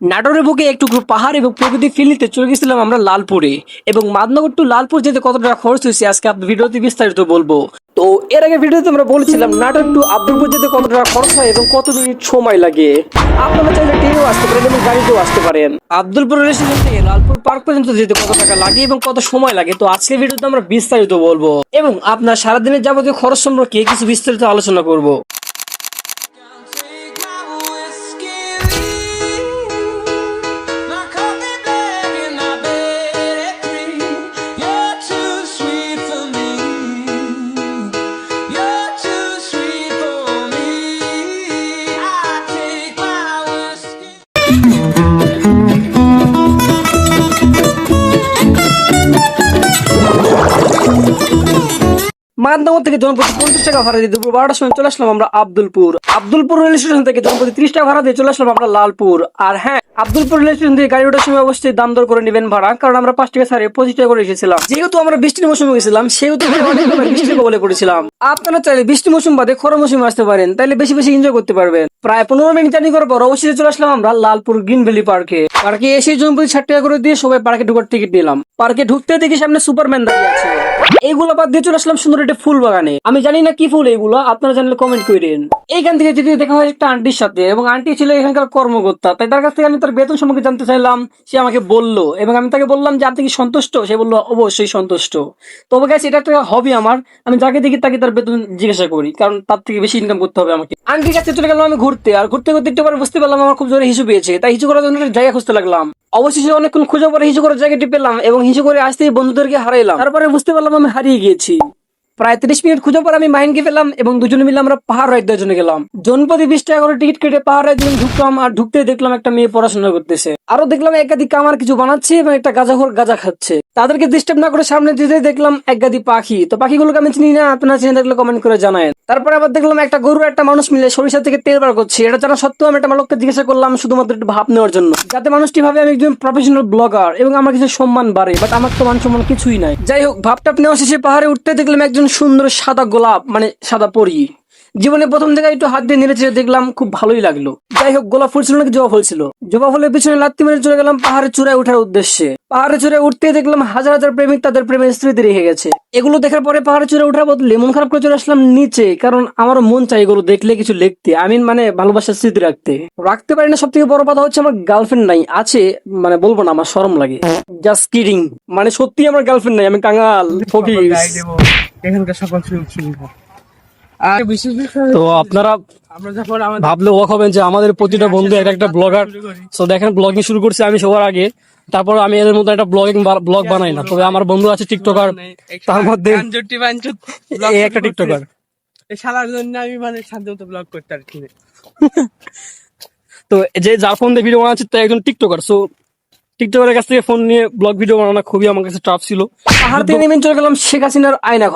নাটোরের বুকে একটু পাহাড় এবং প্রকৃতি ফিল নিতে চলে গেছিলাম আমরা লালপুরে। এবং মাদনগর টু লালপুর যেতে কত টাকা খরচ হয়েছে আজকে আপনার ভিডিওতে বিস্তারিত বলবো। তো এর আগে ভিডিওতে আমরা বলেছিলাম নাটোর টু আব্দুলপুর যেতে কত টাকা খরচ হয় এবং কত মিনিট সময় লাগে। আপনারা চাইলে ট্রেনেও আসতে পারেন এবং গাড়িতেও আসতে পারেন। আব্দুলপুর রেল স্টেশন থেকে লালপুর পার্ক পর্যন্ত যেতে কত টাকা লাগে এবং কত সময় লাগে, তো আজকের ভিডিওতে আমরা বিস্তারিত বলবো এবং আপনার সারাদিনের যাবতীয় খরচ সম্পর্কে কিছু বিস্তারিত আলোচনা করব। মাদনগর থেকে জনপ্রতি 50 টাকা ভাড়া দিয়ে দুপুর 12টার সময় চলে আসলাম আমরা আব্দুলপুর রেল স্টেশন থেকে জনপ্রতি 30 টাকা ভাড়া দিয়ে চলে আসলাম আমরা লালপুর। আর হ্যাঁ, আব্দুলপুর রেল স্টেশন থেকে গাড়ি ওঠার সময় অবশ্যই দাম দর করে নেবেন ভাড়া, কারণ আমরা 5 টাকা ছাড়ে 25 টাকা করে এসেছিলাম। যেহেতু আমরা বৃষ্টির মৌসুমে গেছিলাম সেহেতু বৃষ্টির কবলে পড়েছিলাম। আপনারা চাইলে বৃষ্টি মৌসুম বাদে খরা মৌসুমে আসতে পারেন, তাইলে বেশি বেশি এনজয় করতে পারবেন। প্রায় 15 মিনিট জার্নি করার পর অবশ্যই চলে আসলাম আমরা লালপুর গ্রিন ভ্যালি পার্কে এসে জনপ্রতি 60 টাকা করে দিয়ে সবাই পার্কে ঢোকার টিকিট নিলাম। পার্কে ঢুকতে দেখি সামনে সুপারম্যান দাঁড়িয়ে আছে। এইগুলো বাদ দিয়ে চলে আসলাম সুন্দর একটা ফুল বাগানে। আমি জানি না কি ফুল এইগুলো, আপনারা জানলে কমেন্ট করেন। এইখান থেকে যদি দেখা হয় একটা আন্টির সাথে, এবং আন্টি ছিল এখানকার কর্মকর্তা, তাই তার কাছ থেকে আমি তার বেতন সম্পর্কে জানতে চাইলাম। সে আমাকে বললো এবং আমি তাকে বললাম যে আপনি কি সন্তুষ্ট? সে বললো অবশ্যই সন্তুষ্ট। তবে গাইস, এটা একটা হবি আমার, আমি যাকে দেখি তাকে তার বেতন জিজ্ঞাসা করি, কারণ তার থেকে বেশি ইনকাম করতে হবে আমাকে। আন্টির কাছে চলে গেলাম আমি ঘুরতে, আর ঘুরতে ঘুরতে একটু পরে বুঝতে পারলাম আমার খুব জোরে হিসু পেয়েছে, তাই হিসু করার জন্য একটা জায়গা খুঁজতে লাগলাম। অবশেষে অনেকক্ষণ খোঁজার পরে হিসু করার জায়গাটি পেলাম এবং হিসু করে আসতেই বন্ধুদেরকে হারাইলাম। তারপরে বুঝতে পারলাম আমি হারিয়ে গিয়েছি। প্রায় 30 মিনিট খোঁজার পর আমি মাইন্ডকে পেলাম এবং দুজনে মিলে আমরা পাহাড় রাইড দেওয়ার জন্য গেলাম। জনপ্রতি 20 টাকা করে টিকিট কেটে পাহাড় রাইড ঢুকলাম। আর ঢুকতে দেখলাম একটা মেয়ে পড়াশোনা করতেছে, আরো দেখলাম একাধিক কামার কিছু বানাচ্ছে এবং একটা গাঁজাখোর গাঁজা খাচ্ছে। তাদেরকে ডিস্টার্ব না করে সামনে দিতে দেখলাম একগাদি পাখি। তো পাখিগুলোকে আমি চিনি না, আপনারা চিনে থাকলে কমেন্ট করে জানায়েন। তারপরে আবার দেখলাম একটা গরু একটা মানুষ মিলে সরিষা থেকে তেল বার করছে। এটা জানা সত্ত্বেও আমি একটা মানুষকে জিজ্ঞাসা করলাম শুধুমাত্র একটু ভাব নেওয়ার জন্য, যাতে মানুষটি ভাবে আমি একজন প্রফেশনাল ব্লগার এবং আমার কিছু সম্মান বাড়ে। বাট আমার তো মান সম্মান কিছুই নাই। যাই হোক, ভাবটাপ নেওয়া শেষে পাহাড়ে উঠতে দেখলাম একজন সুন্দর সাদা গোলাপ, মানে সাদা পরি। জীবনে প্রথম থেকে একটু হাত দিয়ে নেড়েচেড়ে দেখলাম, খুব ভালোই লাগলো। যাই হোক, গোলাপ ফুল ছিল নাকি জবা ফুল ছিল। জবা ফুলের পিছনে লাত্তি মেরে চলে গেলাম পাহাড়ে চূড়ায় ওঠার উদ্দেশ্যে। পাহাড়ে চূড়ায় উঠতে দেখলাম হাজার হাজার প্রেমিক তাদের প্রেমের স্মৃতি রেখে গেছে। এগুলো দেখার পরে পাহাড়ে চূড়ায় ওঠার বদলে মন খারাপ করে চলে আসলাম নিচে, কারণ আমার মন চাই এগুলো দেখলে কিছু লিখতে, মানে ভালোবাসার স্মৃতি রাখতে পারি না। সব থেকে বড় কথা হচ্ছে আমার গার্লফ্রেন্ড নাই, আছে মানে বলবো না, আমার শরম লাগে। জাস্ট কিডিং, মানে সত্যি আমার গার্লফ্রেন্ড নাই, আমি কাঙাল ফকির। এখানকার সকল সুবিধা আর বিশেষ বিষয় তো আপনারা আমরা যখন ভাবলে অবাক হবেন যে আমাদের প্রতিটা বন্ধু এক একটা ব্লগার। তো দেখেন, ব্লগিং শুরু করছি আমি সবার আগে, তারপর আমি এদের মধ্যে একটা ব্লগ বানাই না। তবে আমার বন্ধু আছে টিকটকার, তার মধ্যে এই একটা টিকটকার। এই শালার জন্য আমি মানে শান্তমতো ব্লগ করতে আর কি। তো যে যার ফোন দিয়ে ভিডিও বানাচ্ছে তাই একজন টিকটকার। সো টিকটকের কাছ থেকে ফোন নিয়ে ব্লগ ভিডিও বানানো খুবই আমার কাছে টাফ ছিল। পাহাড় থেকে নেমে চলে গেলাম শেখ হাসিনার আয়না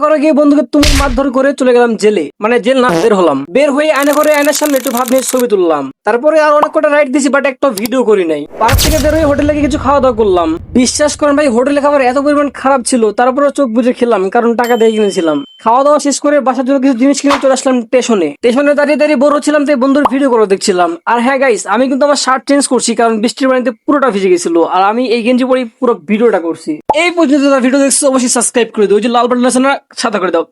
ঘরে গিয়ে বন্ধুকে তুমুল মারধর করে চলে গেলাম জেলে, মানে জেল না, বের হলাম। বের হয়ে আয়নার সামনে একটু ভাব নিয়ে ছবি তুললাম। তারপরে আর অনেক কটা রাইড দিয়েছি, বাট একটা ভিডিও করি নাই। পার্ক থেকে বের হয়ে হোটেলে গিয়ে কিছু খাওয়া দাওয়া করলাম। বিশ্বাস করেন ভাই, হোটেলে খাবার এত পরিমাণ খারাপ ছিল, তারপরে চোখ বুঝে খেলাম, কারণ টাকা দিয়ে কিনেছিলাম। খাওয়া দাওয়া শেষ করে বাসার জন্য কিছু জিনিস কিনে চলে আসলাম স্টেশনে দাঁড়িয়ে বড় ছিলাম, তাই বন্ধুর ভিডিও করে দেখছিলাম। আর হ্যাঁ গাইস, আমি কিন্তু আমার শার্ট চেঞ্জ করছি, কারণ বৃষ্টির পানিতে পুরোটা ভিজে গেছিল। আর আমি এই গেঞ্জি পরে পুরো ভিডিওটা করছি। এই পর্যন্ত ভিডিও দেখছো অবশ্যই সাবস্ক্রাইব করে দিও, ওই যে লাল বাটন আছে না, সাদা করে দাও,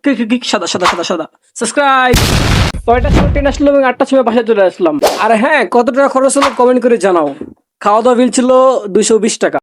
সাদা সাদা সাদা সাদা সাবস্ক্রাইব। 6টার সময় ট্রেন আসলো এবং 8টার সময় বাসায় চলে আসলাম। আর হ্যাঁ, কত টাকা খরচ হলো কমেন্ট করে জানাও। খাওয়া দাওয়া বিল ছিল 220 টাকা।